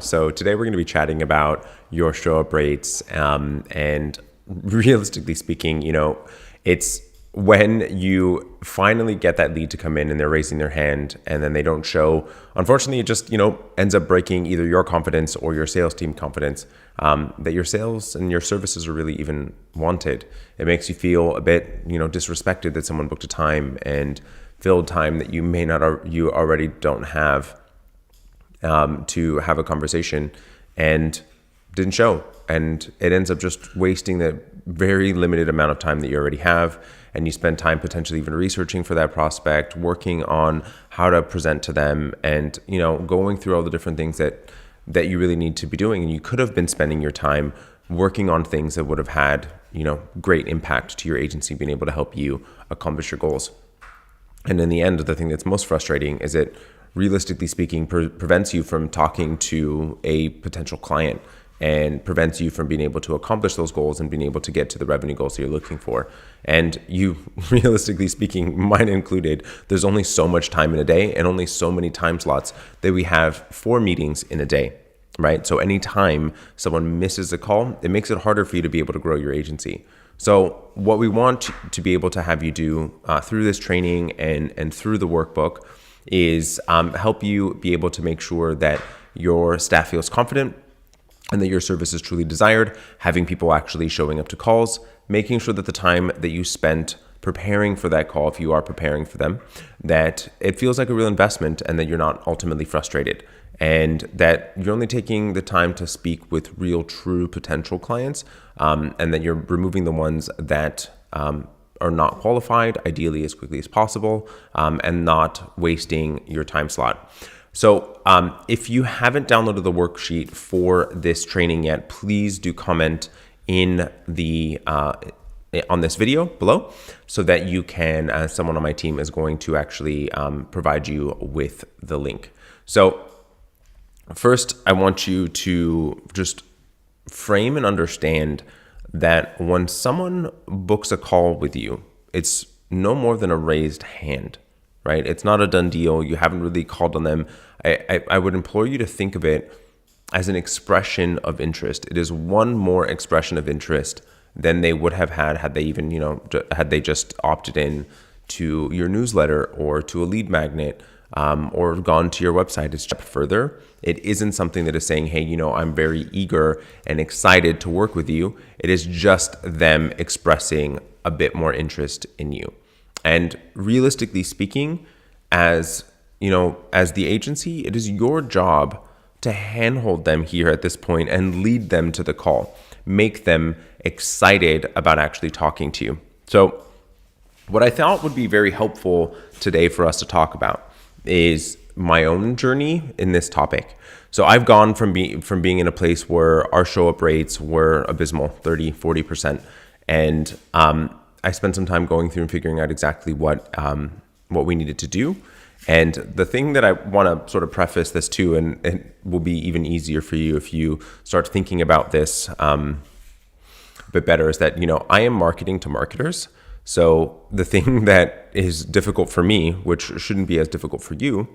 So today we're going to be chatting about your show up rates, and realistically speaking, it's when you finally get that lead to come in and they're raising their hand and then they don't show. Unfortunately, it just ends up breaking either your confidence or your sales team confidence, that your sales and your services are really even wanted. It makes you feel a bit disrespected that someone booked a time and filled time that you already don't have, to have a conversation and didn't show. And it ends up just wasting the very limited amount of time that you already have. And you spend time potentially even researching for that prospect, working on how to present to them, and going through all the different things that you really need to be doing. And you could have been spending your time working on things that would have had great impact to your agency, being able to help you accomplish your goals. And in the end, the thing that's most frustrating is it, realistically speaking, prevents you from talking to a potential client and prevents you from being able to accomplish those goals and being able to get to the revenue goals that you're looking for. And you, realistically speaking, mine included, there's only so much time in a day and only so many time slots that we have for meetings in a day, right? So anytime someone misses a call, it makes it harder for you to be able to grow your agency. So what we want to be able to have you do through this training and through the workbook is help you be able to make sure that your staff feels confident and that your service is truly desired, having people actually showing up to calls, making sure that the time that you spent preparing for that call, if you are preparing for them, that it feels like a real investment and that you're not ultimately frustrated, and that you're only taking the time to speak with real, true potential clients, and that you're removing the ones that are not qualified, ideally as quickly as possible, and not wasting your time slot. So if you haven't downloaded the worksheet for this training yet, please do comment in the on this video below so that you can, someone on my team is going to actually provide you with the link. So first, I want you to just frame and understand that when someone books a call with you, it's no more than a raised hand, right? It's not a done deal. You haven't really called on them. I would implore you to think of it as an expression of interest. It is one more expression of interest than they would have had they even, had they just opted in to your newsletter or to a lead magnet, or gone to your website. It's step further. It isn't something that is saying, hey, I'm very eager and excited to work with you. It is just them expressing a bit more interest in you. And realistically speaking, as the agency, it is your job to handhold them here at this point and lead them to the call, make them excited about actually talking to you. So what I thought would be very helpful today for us to talk about is my own journey in this topic. So I've gone from being in a place where our show up rates were abysmal, 30, 40%. And I spent some time going through and figuring out exactly what we needed to do. And the thing that I want to sort of preface this to, and it will be even easier for you if you start thinking about this a bit better, is that, I am marketing to marketers. So the thing that is difficult for me, which shouldn't be as difficult for you,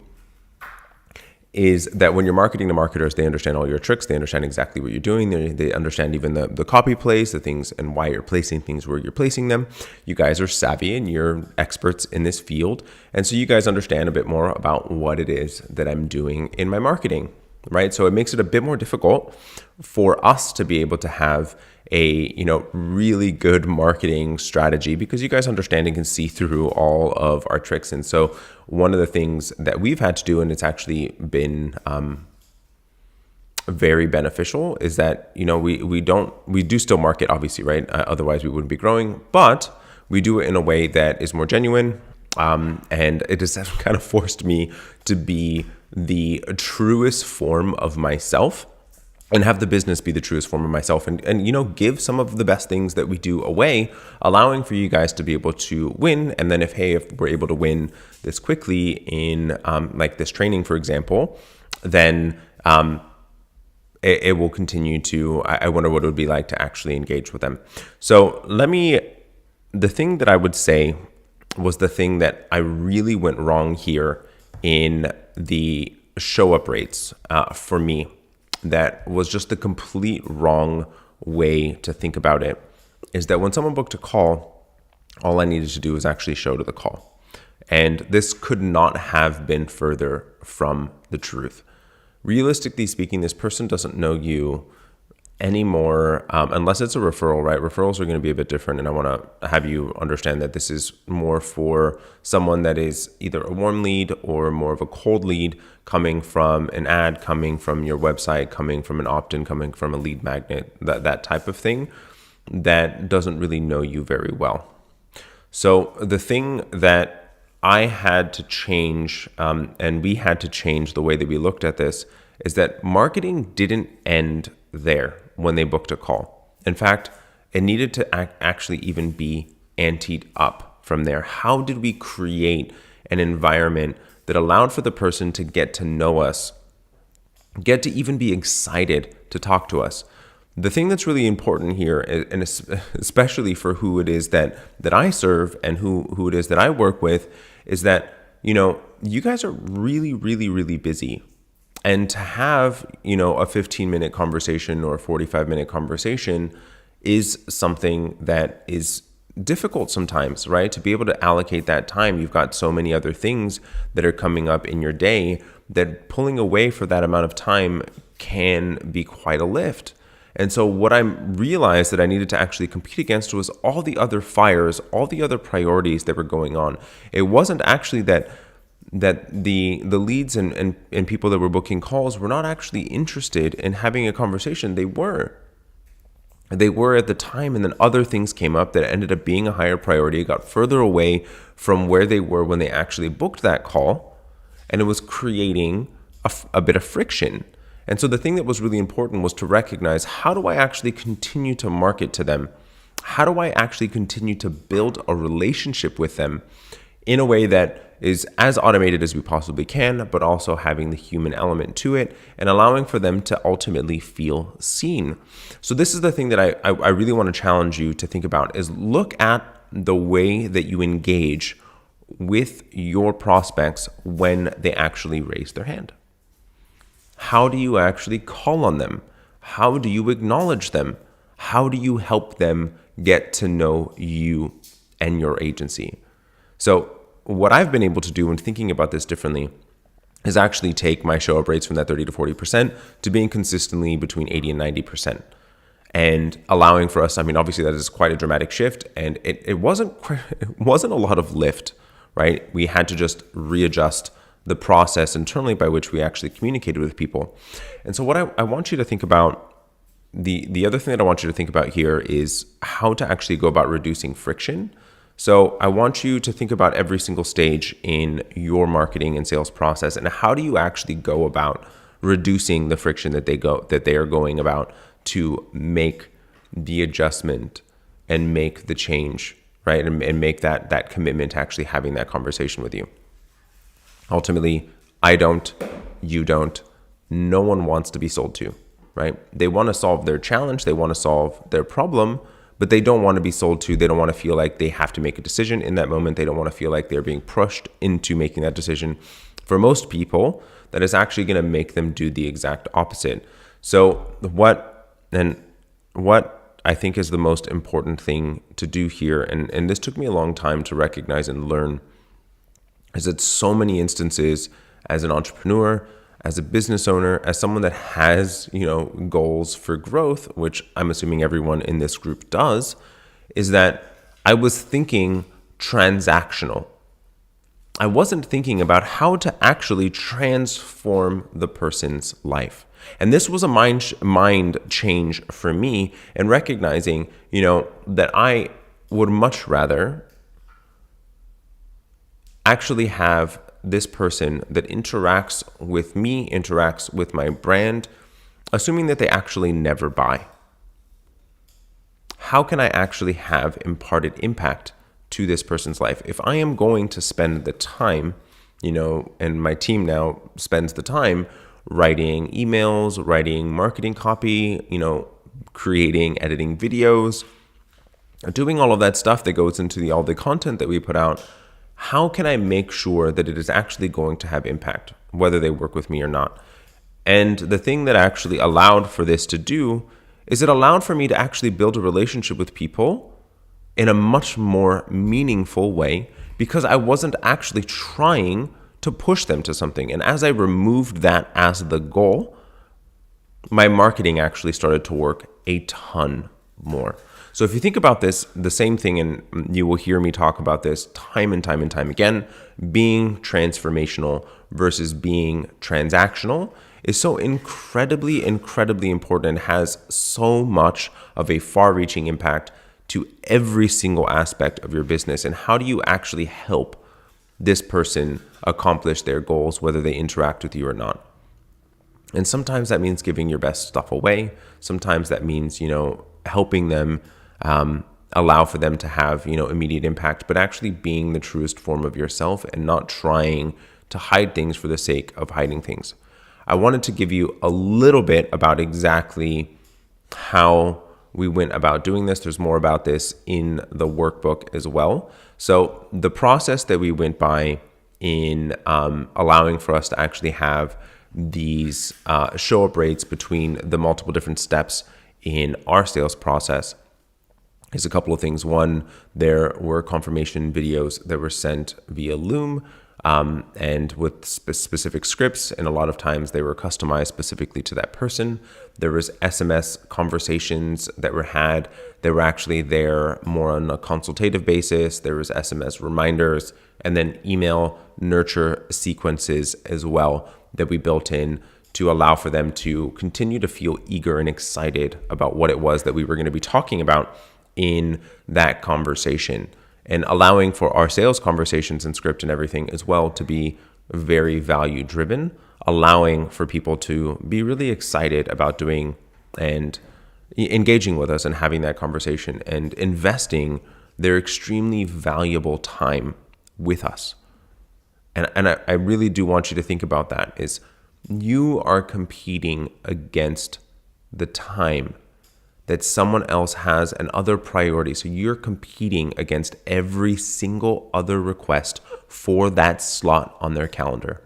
is that when you're marketing to marketers, they understand all your tricks. They understand exactly what you're doing. They understand even the copy plays, the things, and why you're placing things where you're placing them. You guys are savvy and you're experts in this field. And so you guys understand a bit more about what it is that I'm doing in my marketing, right? So it makes it a bit more difficult for us to be able to have a really good marketing strategy, because you guys understand and can see through all of our tricks. And so one of the things that we've had to do, and it's actually been very beneficial, is that we do still market, obviously, right? Otherwise we wouldn't be growing, but we do it in a way that is more genuine, and it has kind of forced me to be the truest form of myself and have the business be the truest form of myself, and give some of the best things that we do away, allowing for you guys to be able to win. And then if we're able to win this quickly in like this training, for example, then it will continue to, I wonder what it would be like to actually engage with them. So the thing that I would say was the thing that I really went wrong here in the show up rates for me. that was just the complete wrong way to think about it is that when someone booked a call, all I needed to do was actually show to the call. And this could not have been further from the truth. Realistically speaking, this person doesn't know you anymore, unless it's a referral, right? Referrals are going to be a bit different. And I want to have you understand that this is more for someone that is either a warm lead or more of a cold lead, coming from an ad, coming from your website, coming from an opt-in, coming from a lead magnet, that type of thing that doesn't really know you very well. So the thing that I had to change, and we had to change the way that we looked at this, is that marketing didn't end there when they booked a call. In fact, it needed to actually even be anteed up from there. How did we create an environment that allowed for the person to get to know us, get to even be excited to talk to us? The thing that's really important here, and especially for who it is that I serve and who it is that I work with, is that, you guys are really, really, really busy. And to have, a 15-minute conversation or a 45-minute conversation is something that is difficult sometimes, right? To be able to allocate that time. You've got so many other things that are coming up in your day that pulling away for that amount of time can be quite a lift. And so what I realized that I needed to actually compete against was all the other fires, all the other priorities that were going on. It wasn't actually that the leads and people that were booking calls were not actually interested in having a conversation. They were at the time, and then other things came up that ended up being a higher priority. It got further away from where they were when they actually booked that call, and it was creating a bit of friction. And so the thing that was really important was to recognize, how do I actually continue to market to them? How do I actually continue to build a relationship with them in a way that is as automated as we possibly can, but also having the human element to it and allowing for them to ultimately feel seen? So this is the thing that I really want to challenge you to think about, is look at the way that you engage with your prospects when they actually raise their hand. How do you actually call on them? How do you acknowledge them? How do you help them get to know you and your agency? So what I've been able to do when thinking about this differently is actually take my show up rates from that 30 to 40% to being consistently between 80 and 90%. And allowing for us, obviously that is quite a dramatic shift, and it wasn't a lot of lift, right? We had to just readjust the process internally by which we actually communicated with people. And so what I want you to think about, the other thing that I want you to think about here is how to actually go about reducing friction. So I want you to think about every single stage in your marketing and sales process, and how do you actually go about reducing the friction that they are going about to make the adjustment and make the change, right? And make that commitment to actually having that conversation with you. Ultimately, I don't, you don't, no one wants to be sold to, right? They want to solve their challenge, they want to solve their problem, but they don't want to be sold to. They don't want to feel like they have to make a decision in that moment. They don't want to feel like they're being pushed into making that decision. For most people, that is actually going to make them do the exact opposite. So what I think is the most important thing to do here, and this took me a long time to recognize and learn, is that so many instances as an entrepreneur, as a business owner, as someone that has, goals for growth, which I'm assuming everyone in this group does, is that I was thinking transactional. I wasn't thinking about how to actually transform the person's life. And this was a mind change for me, and recognizing, that I would much rather actually have this person that interacts with me, interacts with my brand, assuming that they actually never buy. How can I actually have imparted impact to this person's life? If I am going to spend the time, and my team now spends the time writing emails, writing marketing copy, creating, editing videos, doing all of that stuff that goes into all the content that we put out, how can I make sure that it is actually going to have impact, whether they work with me or not? And the thing that actually allowed for this to do is it allowed for me to actually build a relationship with people in a much more meaningful way because I wasn't actually trying to push them to something. And as I removed that as the goal, my marketing actually started to work a ton more. So if you think about this, the same thing, and you will hear me talk about this time and time and time again, being transformational versus being transactional is so incredibly, incredibly important and has so much of a far-reaching impact to every single aspect of your business. And how do you actually help this person accomplish their goals, whether they interact with you or not? And sometimes that means giving your best stuff away. Sometimes that means, helping them, allow for them to have, immediate impact, but actually being the truest form of yourself and not trying to hide things for the sake of hiding things. I wanted to give you a little bit about exactly how we went about doing this. There's more about this in the workbook as well. So the process that we went by in allowing for us to actually have these show up rates between the multiple different steps in our sales process is a couple of things. One, there were confirmation videos that were sent via Loom and with specific scripts, and a lot of times they were customized specifically to that person. There was SMS conversations that were had. They were actually there more on a consultative basis. There was SMS reminders, and then email nurture sequences as well that we built in to allow for them to continue to feel eager and excited about what it was that we were going to be talking about in that conversation, and allowing for our sales conversations and script and everything as well to be very value driven, allowing for people to be really excited about doing and engaging with us and having that conversation and investing their extremely valuable time with us. And I really do want you to think about that, is you are competing against the time that someone else has and other priorities. So you're competing against every single other request for that slot on their calendar.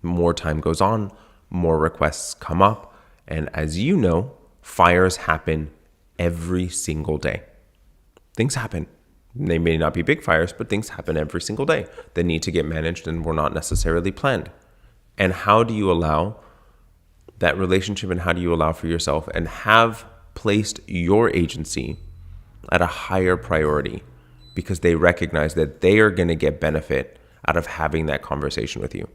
More time goes on, more requests come up. And as you know, fires happen every single day. Things happen. They may not be big fires, but things happen every single day that need to get managed and were not necessarily planned. And how do you allow that relationship, and how do you allow for yourself and have placed your agency at a higher priority because they recognize that they are going to get benefit out of having that conversation with you?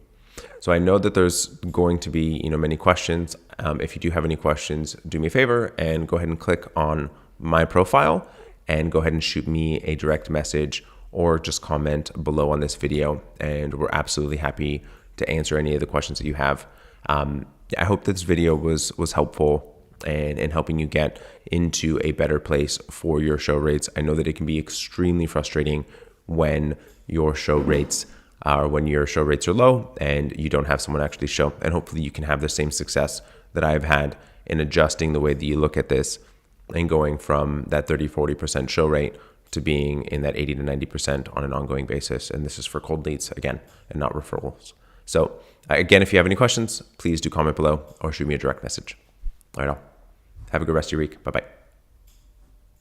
So I know that there's going to be, many questions. If you do have any questions, do me a favor and go ahead and click on my profile and go ahead and shoot me a direct message or just comment below on this video. And we're absolutely happy to answer any of the questions that you have. I hope this video was helpful and in helping you get into a better place for your show rates. I know that it can be extremely frustrating when your show rates are low and you don't have someone actually show. And hopefully you can have the same success that I've had in adjusting the way that you look at this and going from that 30-40% show rate to being in that 80 to 90% on an ongoing basis. And this is for cold leads again, and not referrals. So again, if you have any questions, please do comment below or shoot me a direct message. All right, all. Have a good rest of your week. Bye-bye.